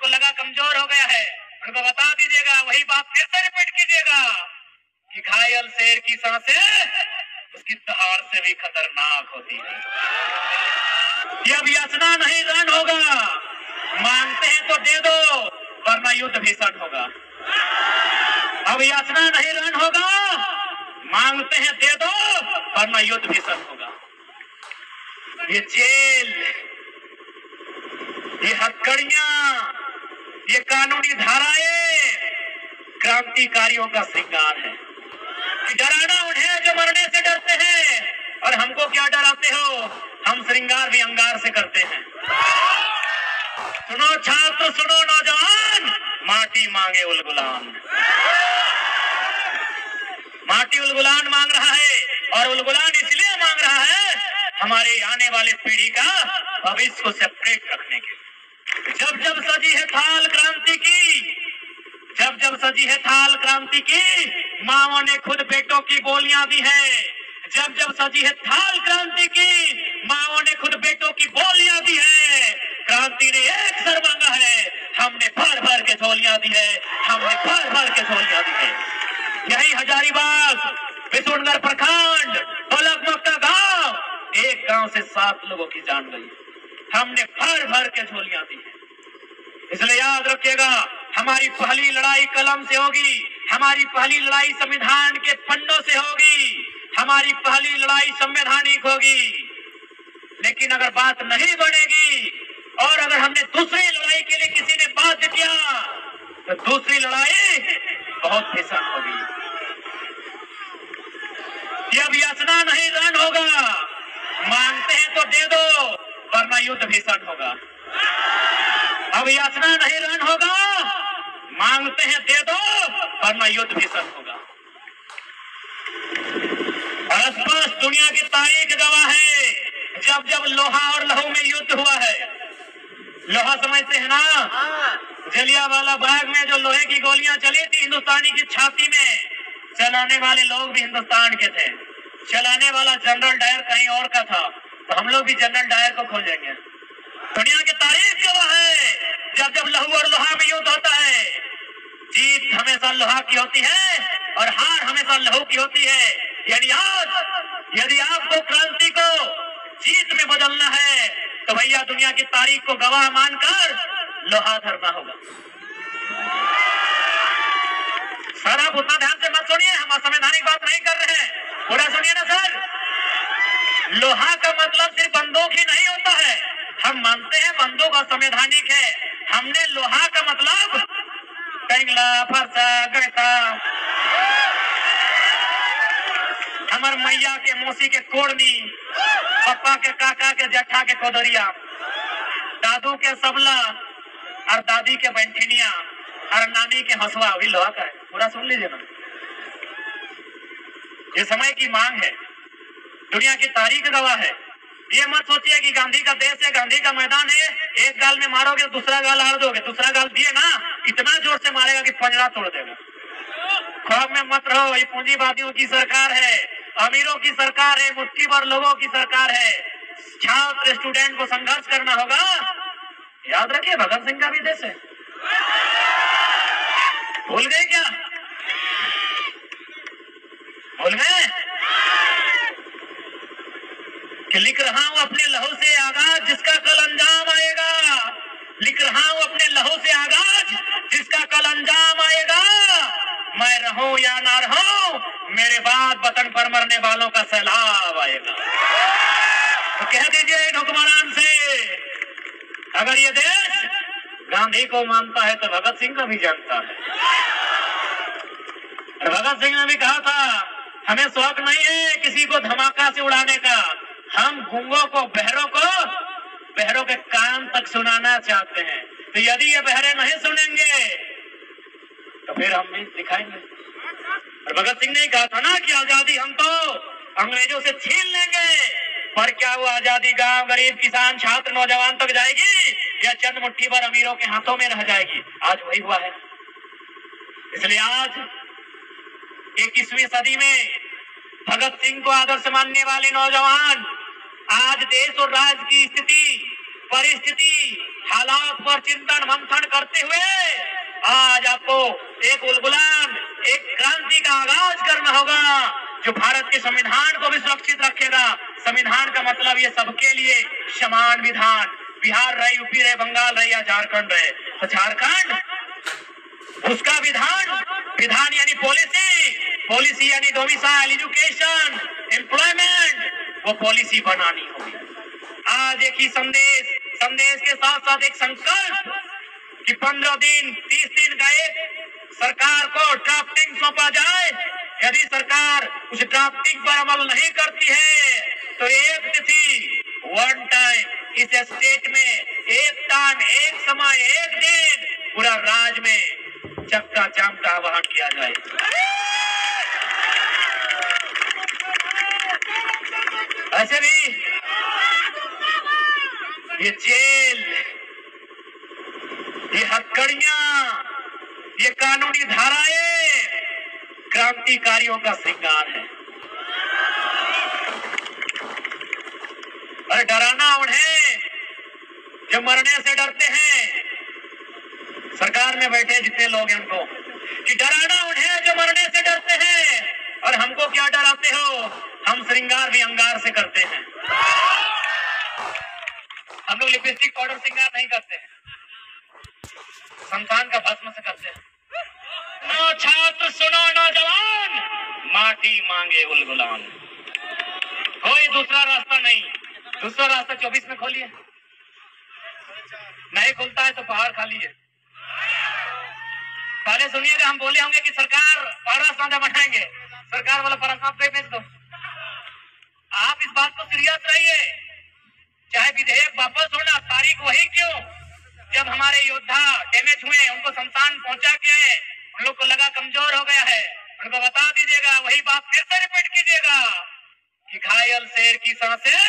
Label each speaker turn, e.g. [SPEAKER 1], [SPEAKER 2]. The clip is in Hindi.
[SPEAKER 1] को लगा कमजोर हो गया है, उनको बता दीजिएगा, वही बात फिर से रिपीट कीजिएगा कि घायल शेर की सांसें उसकी दहाड़ से भी खतरनाक होती है। कि अब याचना नहीं रण होगा, मांगते हैं तो दे दो वरना युद्ध भीषण होगा। अब याचना नहीं रण होगा, मांगते हैं दे दो वरना युद्ध भीषण होगा। ये जेल, ये हथकड़ियां, ये कानूनी धाराएं क्रांतिकारियों का श्रृंगार है। कि डराना उन्हें जो मरने से डरते हैं, और हमको क्या डराते हो, हम श्रृंगार भी अंगार से करते हैं। सुनो छात्र, सुनो नौजवान, माटी मांगे उलगुलान। माटी उलगुलान मांग रहा है, और उलगुलान इसलिए मांग रहा है हमारे आने वाले पीढ़ी का भविष्य को सेपरेट रखने के। जब जब सजी है थाल क्रांति की, जब जब सजी है थाल क्रांति की, माओ ने खुद बेटों की बोलियां दी है। जब जब सजी है थाल क्रांति की, माओ ने खुद बेटों की बोलियां दी है। क्रांति ने एक सर मांगा है, हमने भर भर के झोलियां दी है, हमने भर भर के झोलियां दी है। यही हजारीबाग, विशुनगर प्रखंड, बलकमक्का गांव, एक गांव से 7 लोगों की जान गई। हमने भर भर के झोलियां दी है। इसलिए याद रखिएगा, हमारी पहली लड़ाई कलम से होगी, हमारी पहली लड़ाई संविधान के पन्नों से होगी, हमारी पहली लड़ाई संवैधानिक होगी। लेकिन अगर बात नहीं बनेगी और अगर हमने दूसरी लड़ाई के लिए किसी ने बात किया तो दूसरी लड़ाई बहुत भीषण होगी। अब याचना नहीं रण होगा, मांगते हैं तो दे दो वरना युद्ध भीषण होगा। अब याचना नहीं रण होगा, मांगते हैं दे दो वरना युद्ध भीषण होगा। और स्पष्ट दुनिया की तारीख गवाह है, जब जब लोहा और लहू में युद्ध हुआ है। लोहा समझते हैं ना, जलियांवाला बाग में जो लोहे की गोलियां चली थी हिंदुस्तानी की छाती में, चलाने वाले लोग भी हिंदुस्तान के थे, चलाने वाला जनरल डायर कहीं और का था। तो हम लोग भी जनरल डायर को खोजेंगे। दुनिया की तारीख गवाह है, जब जब लहू और लोहा में युद्ध होता है, जीत हमेशा लोहा की होती है और हार हमेशा लहू की होती है। यदि आपको क्रांति को जीत में बदलना है तो भैया दुनिया की तारीख को गवाह मानकर लोहा धरना होगा। सर आप उतना ध्यान से मत सुनिए, हम असंवैधानिक बात नहीं कर रहे हैं, पूरा सुनिए ना सर। लोहा का मतलब सिर्फ बंदूक ही नहीं होता है, हम मानते हैं बंदूक असंवैधानिक है। हमने लोहा का मतलब टेंगला, फरसा, गणिता, हमार मैया के मौसी के कोड़नी, पप्पा के काका के जट्ठा के कोदरिया, दादू के सबला और दादी के बैंठनिया और नानी के हंसुआ भी लोहा का है। पूरा सुन लीजिए ना, ये समय की मांग है, दुनिया की तारीख गवाह है। ये मत सोचिए कि गांधी का देश है, गांधी का मैदान है, एक गाल में मारोगे दूसरा गाल हार दोगे, दूसरा गाल दिए ना इतना जोर से मारेगा कि पंजरा तोड़ देगा। ख्वाब में मत रहो, ये पूंजीवादियों की सरकार है, अमीरों की सरकार है, मुट्ठी भर लोगों की सरकार है। छात्र स्टूडेंट को संघर्ष करना होगा। याद रखिए भगत सिंह का भी देश है, भूल गए क्या? भूल गए कि लिख रहा हूं अपने लहू से आगाज जिसका कल अंजाम आएगा, लिख रहा हूं अपने लहू से आगाज जिसका कल अंजाम आएगा। मैं रहूं या ना रहूं, मेरे बाद वतन पर मरने वालों का सैलाब आएगा। तो कह दीजिए इन हुक्मरान से, अगर ये देश गांधी को मानता है तो भगत सिंह को भी जानता है। भगत सिंह ने भी कहा था, हमें शौक नहीं है किसी को धमाका से उड़ाने का, हम गूंगों को, बहरों के कान तक सुनाना चाहते हैं। तो यदि ये बहरे नहीं सुनेंगे तो फिर हम भी दिखाएंगे। और भगत सिंह ने कहा था ना कि आजादी हम तो अंग्रेजों से छीन लेंगे, पर क्या वो आजादी गांव, गरीब, किसान, छात्र, नौजवान तक जाएगी या चंद मुट्ठी भर अमीरों के हाथों में रह जाएगी? आज वही हुआ है। इसलिए आज 21वीं सदी में भगत सिंह को आदर्श मानने वाले नौजवान आज देश और राज्य की स्थिति, परिस्थिति, हालात पर चिंतन मंथन करते हुए आज आपको एक उलगुलान, एक क्रांति का आगाज करना होगा जो भारत के संविधान को भी सुरक्षित रखेगा। संविधान का मतलब ये सबके लिए समान विधान, बिहार रहे, यूपी रहे, बंगाल रहे या झारखंड रहे, तो झारखंड उसका विधान, विधान यानी पॉलिसी, पॉलिसी यानी डोमिसाइल, एजुकेशन, एम्प्लॉयमेंट, वो पॉलिसी बनानी होगी। आज एक ही संदेश, संदेश के साथ साथ एक संकल्प कि 15 दिन 30 दिन का एक सरकार को ड्राफ्टिंग सौंपा जाए। यदि सरकार उस ड्राफ्टिंग पर अमल नहीं करती है तो एक तिथि, वन टाइम इस स्टेट में, एक टाइम, एक समय, एक दिन पूरा राज्य में चक्का जाम का आह्वान किया जाए। ऐसे भी ये जेल, ये हथकड़ियां, ये कानूनी धाराएं क्रांतिकारियों का श्रृंगार है। और डराना उन्हें जो मरने से डरते हैं, सरकार में बैठे जितने लोग हैं उनको, कि डराना उन्हें जो मरने से डरते हैं। और हमको क्या डराते हो? हम श्रृंगार भी अंगार से करते हैं। हम लोग लिपस्टिक पाउडर श्रृंगार नहीं करते हैं, शमशान का भस्म से करते हैं। नो छात्र सुनो नौजवान, माटी मांगे उलगुलान। कोई दूसरा रास्ता नहीं, दूसरा रास्ता 24 में खोलिए, नहीं खुलता है तो पहाड़ खाली है। पहले सुनिएगा, हम बोले होंगे कि सरकार पारा साझा बढ़ाएंगे, सरकार वाला पारा पे भेज दो। आप इस बात को सीरियस रहिए, चाहे विधेयक वापस होना, तारीख वही क्यों, जब हमारे योद्धा डैमेज हुए, उनको शमशान पहुंचा के आए, उन लोग को लगा कमजोर हो गया है, उनको बता दीजिएगा, वही बात फिर से रिपीट कीजिएगा कि घायल शेर की सांसें